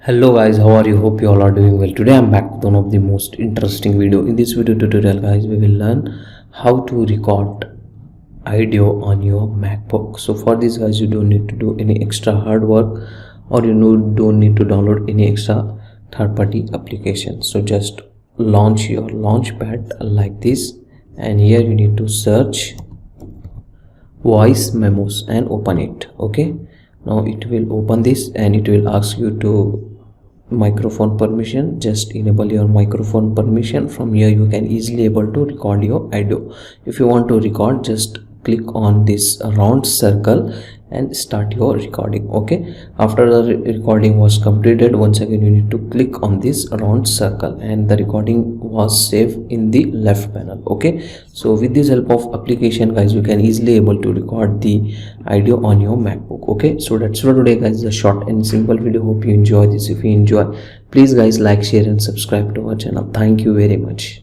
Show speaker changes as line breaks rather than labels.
Hello guys, how are you? Hope you all are doing well. Today I'm back with one of the most interesting video. In this video tutorial guys, we will learn how to record audio on your MacBook. So for this guys, you don't need to do any extra hard work, or don't need to download any extra third-party application. So just launch your launchpad like this, and here you need to search voice memos and open it. Okay, now it will open this and it will ask you to microphone permission. Just enable your microphone permission. From here you can easily able to record your audio. If you want to record, just click on this round circle and start your recording. Okay, after the recording was completed, once again you need to click on this round circle and the recording was saved in the left panel. Okay, so with this help of application guys, you can easily able to record the audio on your MacBook. Okay, so that's for today guys, a short and simple video. Hope you enjoy this. If you enjoy, please guys like, share and subscribe to our channel. Thank you very much.